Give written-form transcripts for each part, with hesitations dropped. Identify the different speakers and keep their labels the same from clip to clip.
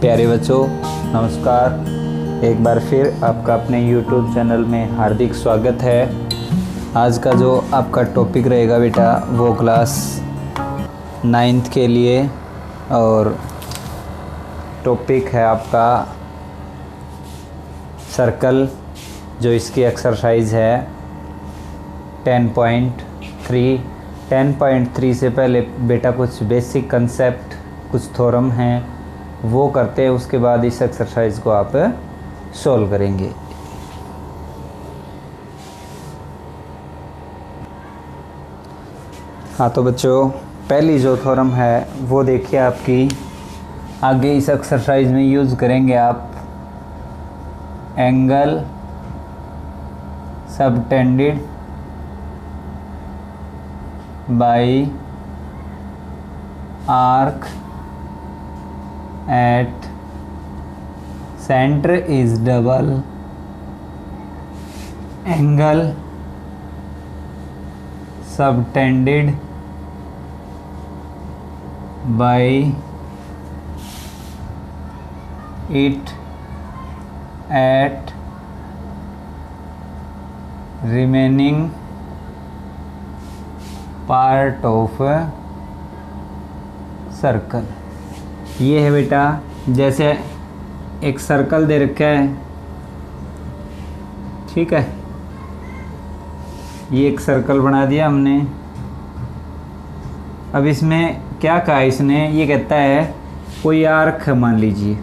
Speaker 1: प्यारे बच्चों, नमस्कार। एक बार फिर आपका अपने YouTube चैनल में हार्दिक स्वागत है। आज का जो आपका टॉपिक रहेगा बेटा वो क्लास 9th के लिए, और टॉपिक है आपका सर्कल, जो इसकी एक्सरसाइज है 10.3। 10.3 से पहले बेटा कुछ बेसिक कंसेप्ट, कुछ थ्योरम हैं वो करते हैं, उसके बाद इस एक्सरसाइज को आप सॉल्व करेंगे। हाँ तो बच्चों, पहली जो थ्योरम है वो देखिए आपकी आगे इस एक्सरसाइज में यूज़ करेंगे आप angle subtended bye arc at center is double angle subtended by it at remaining part of circle। ये है बेटा, जैसे एक सर्कल दे रखा है, ठीक है, ये एक सर्कल बना दिया हमने। अब इसमें क्या कहा इसने, ये कहता है कोई आर्क मान लीजिए,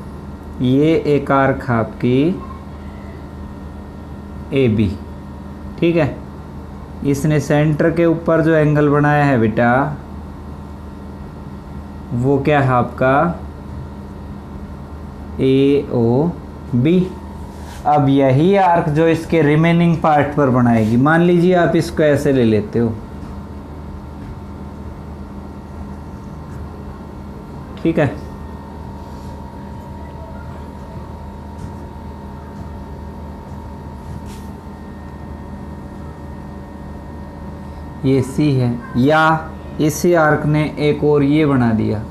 Speaker 1: ये एक आर्क है आपकी ए बी, ठीक है। इसने सेंटर के ऊपर जो एंगल बनाया है बेटा वो क्या है आपका ए ओ बी। अब यही आर्क जो इसके रिमेनिंग पार्ट पर बनाएगी, मान लीजिए आप इसको ऐसे ले लेते हो, ठीक है। ये सी है, या इसी आर्क ने एक और ये बना दिया,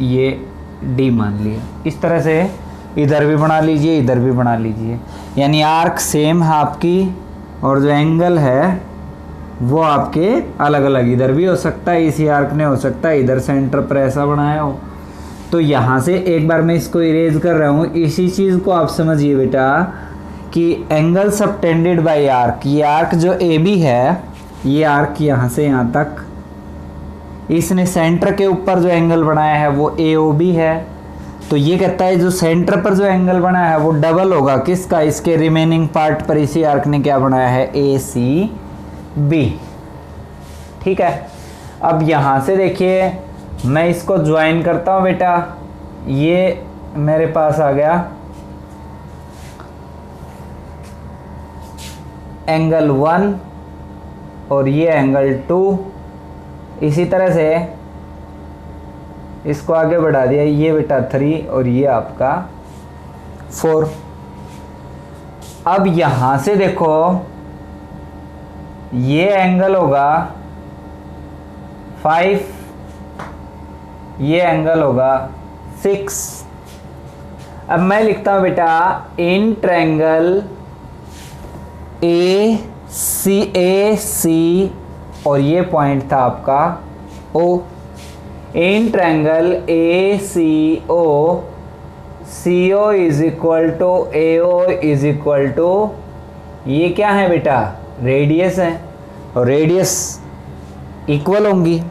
Speaker 1: ये डी मान लिया। इस तरह से इधर भी बना लीजिए, इधर भी बना लीजिए, यानी आर्क सेम है आपकी, और जो एंगल है वो आपके अलग अलग, इधर भी हो सकता है, इसी आर्क ने हो सकता है, इधर सेंटर पर ऐसा बनाया हो। तो यहाँ से एक बार मैं इसको इरेज कर रहा हूँ। इसी चीज़ को आप समझिए बेटा कि एंगल सबटेंडेड बाय आर्क, ये आर्क जो ए बी है, ये आर्क यहाँ से यहाँ तक, इसने सेंटर के ऊपर जो एंगल बनाया है वो ए ओ बी है। तो ये कहता है जो सेंटर पर जो एंगल बनाया है वो डबल होगा किसका, इसके रिमेनिंग पार्ट पर इसी आर्क ने क्या बनाया है, ए सी बी, ठीक है। अब यहाँ से देखिए मैं इसको ज्वाइन करता हूँ बेटा, ये मेरे पास आ गया एंगल 1 और ये एंगल 2। इसी तरह से इसको आगे बढ़ा दिया, ये बेटा 3 और ये आपका 4। अब यहाँ से देखो ये एंगल होगा 5, ये एंगल होगा 6। अब मैं लिखता हूँ बेटा इन ट्रायंगल ए सी और ये पॉइंट था आपका O. In triangle A C O, C O is equal to A O is equal to, ये क्या है बेटा, रेडियस है, और रेडियस इक्वल होंगी।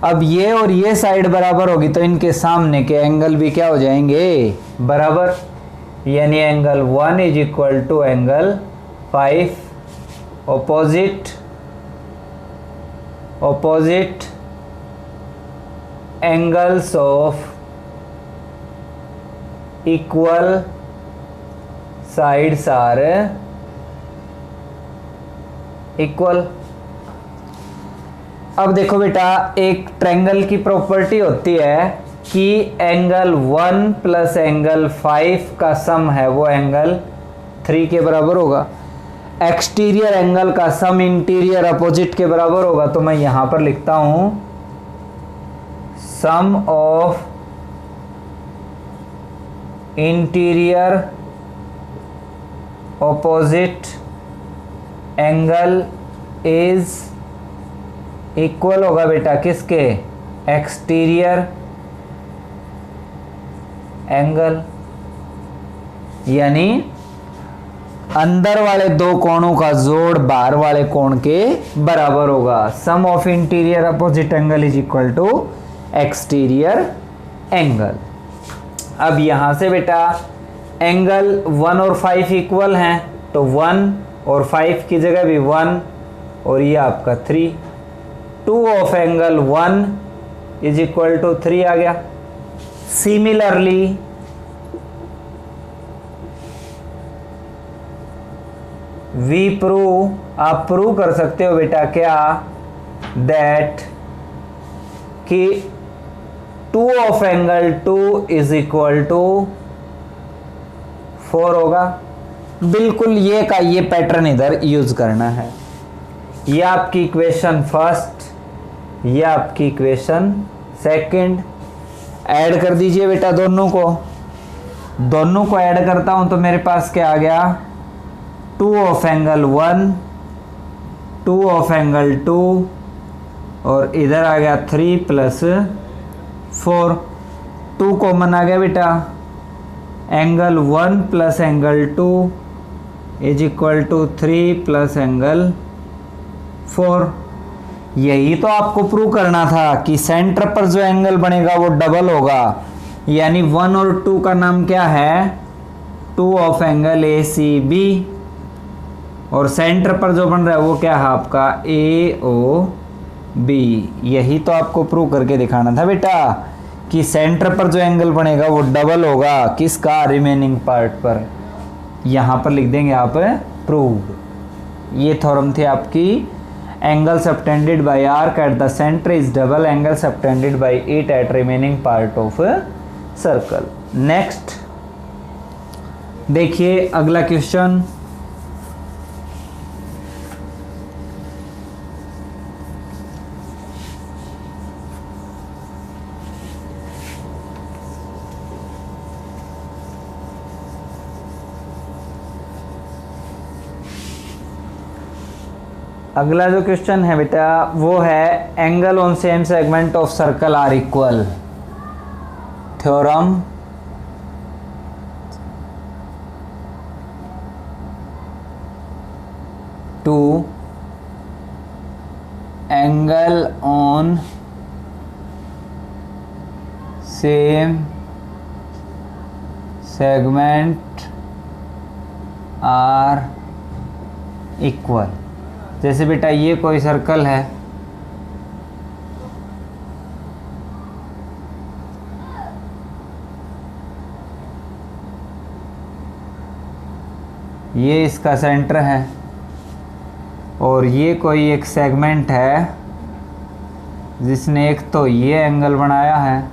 Speaker 1: अब ये और ये साइड बराबर होगी तो इनके सामने के एंगल भी क्या हो जाएंगे, बराबर, यानी angle 1 is equal to angle 5। opposite angles of equal sides are equal। अब देखो बेटा, एक ट्रायंगल की प्रॉपर्टी होती है कि एंगल 1 प्लस एंगल 5 का सम है वो एंगल 3 के बराबर होगा। एक्सटीरियर एंगल का सम इंटीरियर अपोजिट के बराबर होगा। तो मैं यहां पर लिखता हूं sum of interior opposite angle is equal होगा बेटा किसके, एक्सटीरियर एंगल, यानी अंदर वाले दो कोणों का जोड़ बाहर वाले कोण के बराबर होगा। Sum of interior opposite angle is equal to exterior angle. अब यहां से बेटा एंगल 1 और 5 इक्वल हैं, तो 1 और 5 की जगह भी 1 और ये आपका 3, 2 of angle 1 is equal to 3 आ गया। सिमिलरली वी प्रूव, आप प्रूव कर सकते हो बेटा क्या, दैट कि 2 of angle 2 is equal to 4 होगा। बिल्कुल ये का ये पैटर्न इधर यूज करना है। ये आपकी इक्वेशन फर्स्ट, ये आपकी इक्वेशन सेकंड। ऐड कर दीजिए बेटा दोनों को ऐड करता हूं तो मेरे पास क्या आ गया, 2 ऑफ एंगल 1, 2 ऑफ एंगल 2 और इधर आ गया 3 प्लस 4, 2 कॉमन आ गया बेटा, angle 1 plus angle 2 is equal to 3 plus angle 4। यही तो आपको प्रूव करना था कि सेंटर पर जो एंगल बनेगा वो डबल होगा, यानी 1 और 2 का नाम क्या है, 2 of angle A C B, और सेंटर पर जो बन रहा है वो क्या है आपका ए ओ बी। यही तो आपको प्रूव करके दिखाना था बेटा कि सेंटर पर जो एंगल बनेगा वो डबल होगा किसका, रिमेनिंग पार्ट पर। यहां पर लिख देंगे आप प्रूव। ये थ्योरम थी आपकी, angle subtended bye arc at the centre is double angle subtended bye it at remaining part of circle. Next देखिए अगला क्वेश्चन, अगला जो क्वेश्चन है बेटा वो है angle on same segment of circle are equal. Theorem two angle on same segment are equal. जैसे बेटा ये कोई सर्कल है, ये इसका सेंटर है और ये कोई एक सेगमेंट है जिसने एक तो ये एंगल बनाया है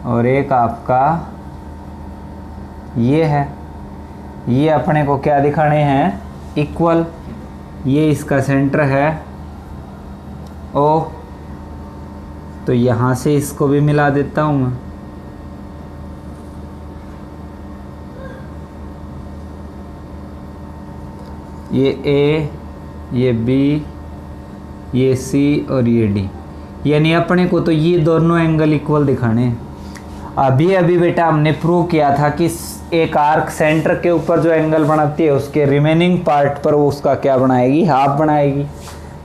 Speaker 1: और एक आपका ये है। ये अपने को क्या दिखाने हैं, इक्वल। ये इसका सेंटर है ओ, तो यहाँ से इसको भी मिला देता हूँ मैं। ये ए, ये बी, ये सी और ये डी, यानी अपने को तो ये दोनों एंगल इक्वल दिखाने हैं। अभी अभी बेटा हमने प्रूव किया था कि एक आर्क सेंटर के ऊपर जो एंगल बनाती है उसके रिमेनिंग पार्ट पर वो उसका क्या बनाएगी, हाफ बनाएगी।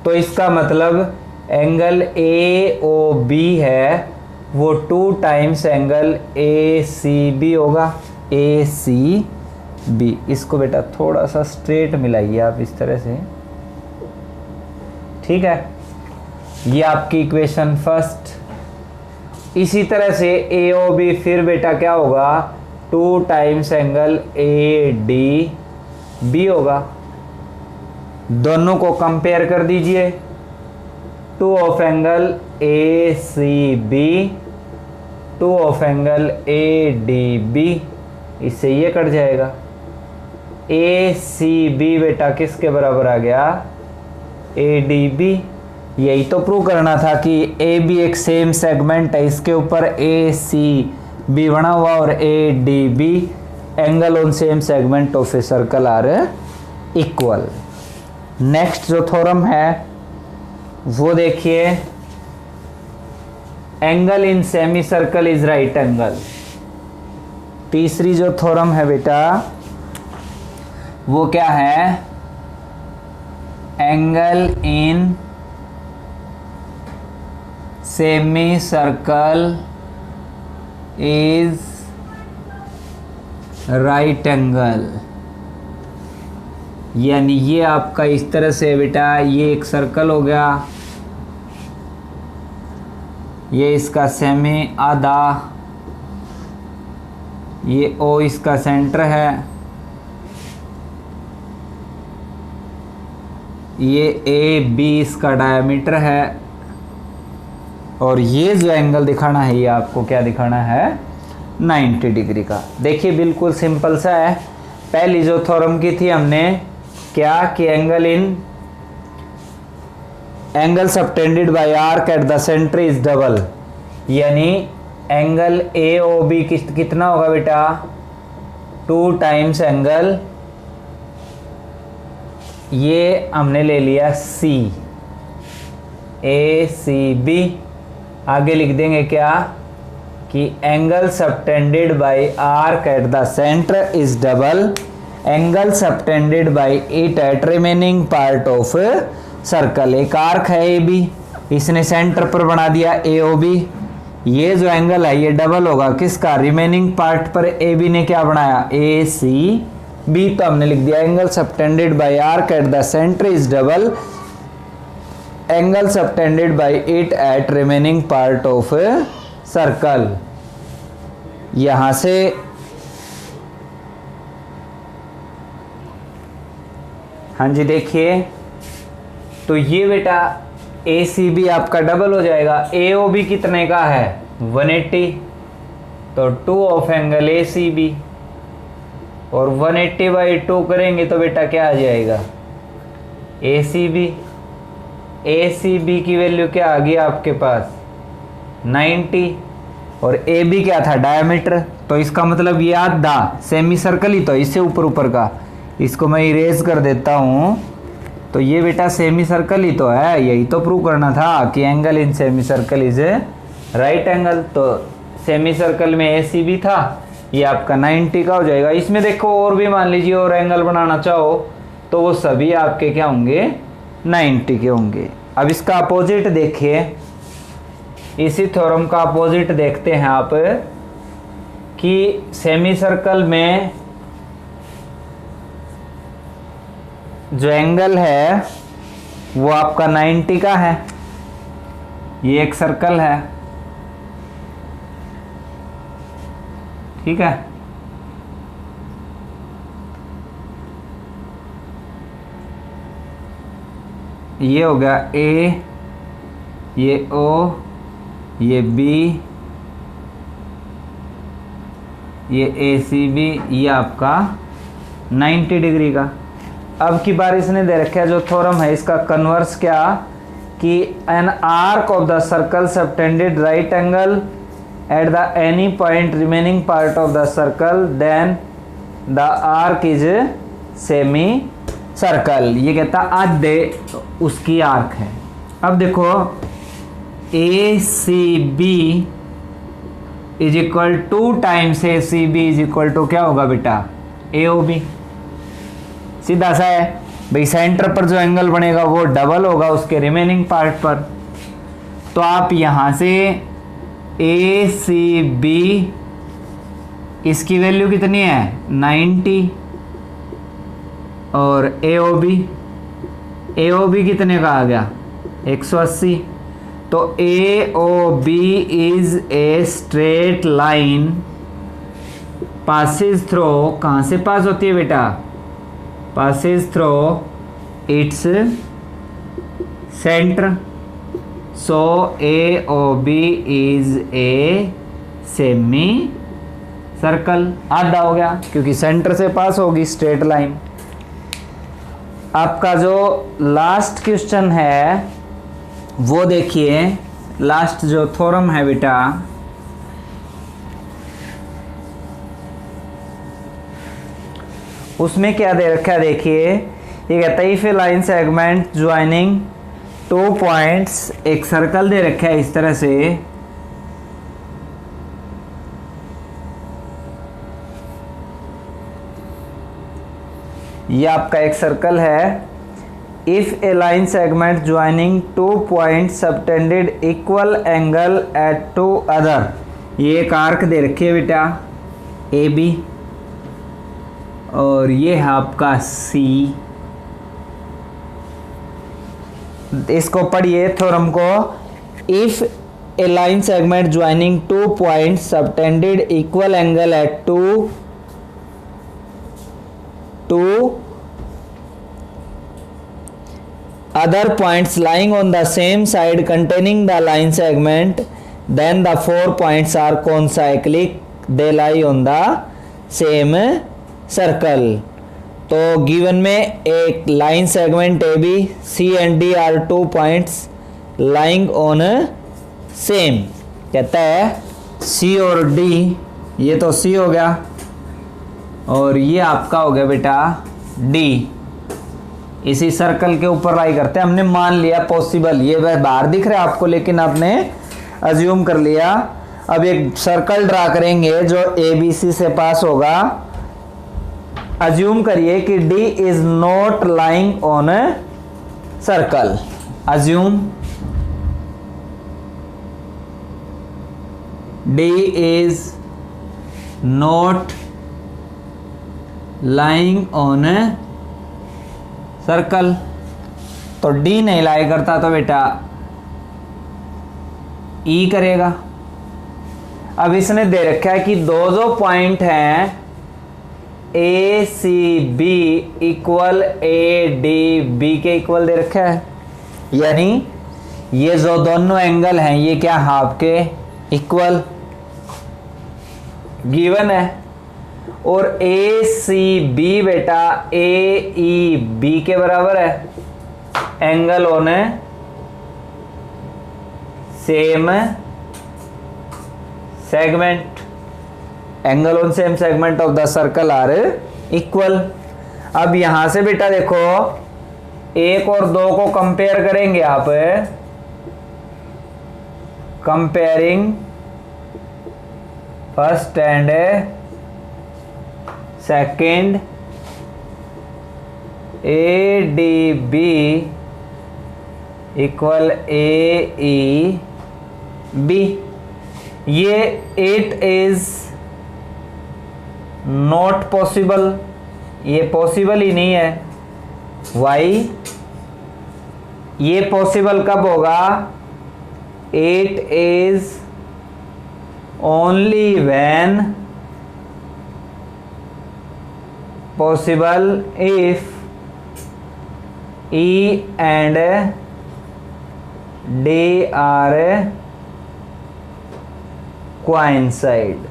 Speaker 1: तो इसका मतलब एंगल ए ओ बी है वो 2 times angle A C B होगा, ए सी बी। इसको बेटा थोड़ा सा स्ट्रेट मिलाइए आप इस तरह से, ठीक है। ये आपकी इक्वेशन फर्स्ट। इसी तरह से ए ओ बी फिर बेटा क्या होगा, 2 times angle A D B होगा। दोनों को कंपेयर कर दीजिए, 2 of angle A C B, 2 of angle A D B, इससे ये कट जाएगा। ए सी बी बेटा किसके बराबर आ गया, ए डी बी। यही तो प्रूव करना था कि ए बी एक सेम सेगमेंट है, इसके ऊपर ए सी बी बना हुआ और A D B angle on same segment of a circle are equal. Next जो थ्योरम है वो देखिए, angle in semi circle is right angle. तीसरी जो थ्योरम है बेटा वो क्या है, angle in semi circle is right angle. यानी ये आपका इस तरह से बेटा, ये एक सर्कल हो गया, ये इसका सेमी आधा, ये ओ इसका सेंटर है, ये ए बी इसका डायमीटर है, और ये जो एंगल दिखाना है ये आपको क्या दिखाना है, 90 डिग्री का। देखिए बिल्कुल सिंपल सा है। पहली जो थ्योरम की थी हमने क्या कि angle subtended bye arc at the centre is double, यानी एंगल ए ओ बी कितना होगा बेटा, 2 टाइम्स एंगल, ये हमने ले लिया सी, ए सी बी। आगे लिख देंगे क्या कि angle subtended bye arc at the centre is double, angle subtended bye it at remaining part of circle. एक आर्क है ए बी, इसने सेंटर पर बना दिया ए ओ बी, ये जो एंगल है ये डबल होगा किसका, रिमेनिंग पार्ट पर ए बी ने क्या बनाया, ए सी बी। तो हमने लिख दिया angle subtended bye arc at the centre is double, angle subtended bye it at remaining part of circle. यहां से हाँ जी देखिए, तो ये बेटा ए सी बी आपका डबल हो जाएगा। ए ओ बी कितने का है, 180, तो 2 of angle A C B, और 180/2 करेंगे तो बेटा क्या आ जाएगा, A C B. A C B की वैल्यू क्या आ गई आपके पास, 90, और ए बी क्या था, डायमीटर। तो इसका मतलब ये आधा सेमी सर्कल ही तो, इससे ऊपर ऊपर का, इसको मैं इरेज कर देता हूँ। तो ये बेटा सेमी सर्कल ही तो है, यही तो प्रूव करना था कि angle in semi circle is right angle. तो सेमी सर्कल में ए सी बी था, ये आपका 90 का हो जाएगा। इसमें देखो और भी मान लीजिए और एंगल बनाना चाहो तो वो सभी आपके क्या होंगे, 90 के होंगे। अब इसका अपोजिट देखिए, इसी थ्योरम का अपोजिट देखते हैं आप कि सेमी सर्कल में जो एंगल है वो आपका 90 का है। ये एक सर्कल है, ठीक है, ये हो गया ए, ये ओ, ये बी, ये ए सी बी, ये आपका 90 डिग्री का। अब की बार इसने दे रखा है जो थ्योरम है इसका कन्वर्स क्या, कि an arc of the circle subtended right angle at the any point remaining part of the circle then the arc is semi circle. ये कहता आधे उसकी आर्क है। अब देखो A C B is equal 2 times A C B is equal to क्या होगा बेटा, ए ओ बी। सीधा सा है भाई, सेंटर पर जो एंगल बनेगा वो डबल होगा उसके रिमेनिंग पार्ट पर। तो आप यहां से ए सी बी इसकी वैल्यू कितनी है, 90, और ए ओ बी कितने का आ गया, 180। तो A O B is a straight line passes through, कहाँ से पास होती है बेटा, passes through its centre. So A O B is a semi circle. आधा हो गया क्योंकि सेंटर से पास होगी स्ट्रेट लाइन। आपका जो लास्ट क्वेश्चन है वो देखिए लास्ट जो थ्योरम है बेटा, उसमें क्या दे रखा है देखिए, ये कहता है if a line segment joining 2 points, एक सर्कल दे रखा है इस तरह से, ये आपका एक सर्कल है। If a line segment joining 2 point subtended equal angle at 2 other, ये एक आर्क दे रखी है बेटा ए बी, और ये है आपका सी। इसको पढ़िए थ्योरम को, if a line segment joining 2 point subtended equal angle at 2 other points lying on the same side containing the line segment, then the 4 points are concyclic, they lie on the same circle। तो given में एक line segment A B C and D are 2 points lying on same, कहता है सी और D, ये तो सी हो गया और ये आपका हो गया बेटा डी, इसी सर्कल के ऊपर लाई करते हैं। हमने मान लिया पॉसिबल, ये वह बाहर दिख रहा है आपको लेकिन आपने अज्यूम कर लिया। अब एक सर्कल ड्रा करेंगे जो ए बी सी से पास होगा। अज्यूम करिए कि D is not lying on a circle, assume D is not lying on a circle, तो डी नहीं लाई करता तो बेटा ई करेगा। अब इसने दे रखा है कि दो पॉइंट हैं A C B equal A D B के इक्वल दे रखा है, यानी ये जो दोनों एंगल हैं ये क्या है आपके इक्वल गिवन है, और ए सी बी बेटा ए ई बी के बराबर है। Angle on same segment, angle on same segment of the circle are equal. अब यहां से बेटा देखो 1 और 2 को कंपेयर करेंगे आप, comparing first and second A D B equal A E B, ये इट इज नॉट पॉसिबल, ये पॉसिबल ही नहीं है। वाई, ये पॉसिबल कब होगा, it is only when possible if E and D are coincide,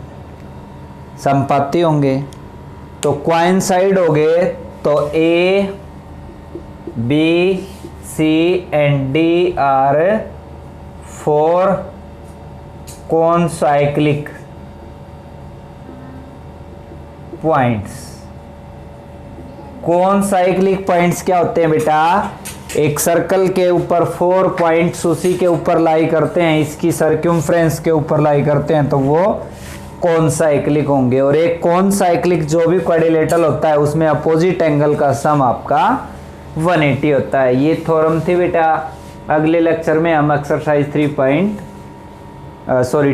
Speaker 1: संपाती होंगे। तो coincide हो गए तो A, B, C and D are 4 concyclic points। कौन साइक्लिक पॉइंट्स क्या होते हैं बेटा, एक सर्कल के ऊपर 4 पॉइंट्स उसी के ऊपर लाई करते हैं, इसकी सर्क्यूम्फ्रेंस के ऊपर लाई करते हैं, तो वो कौन साइक्लिक होंगे। और एक कौन साइक्लिक जो भी क्वाड्रिलेटरल होता है उसमें अपोजिट एंगल का सम आपका 180 होता है। ये थ्योरम थी बेटा। अगले लेक्चर में हम एक्सरसाइज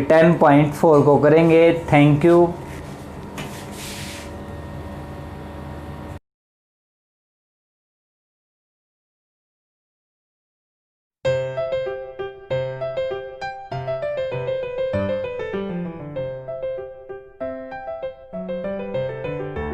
Speaker 1: 10.4 को करेंगे। Thank you.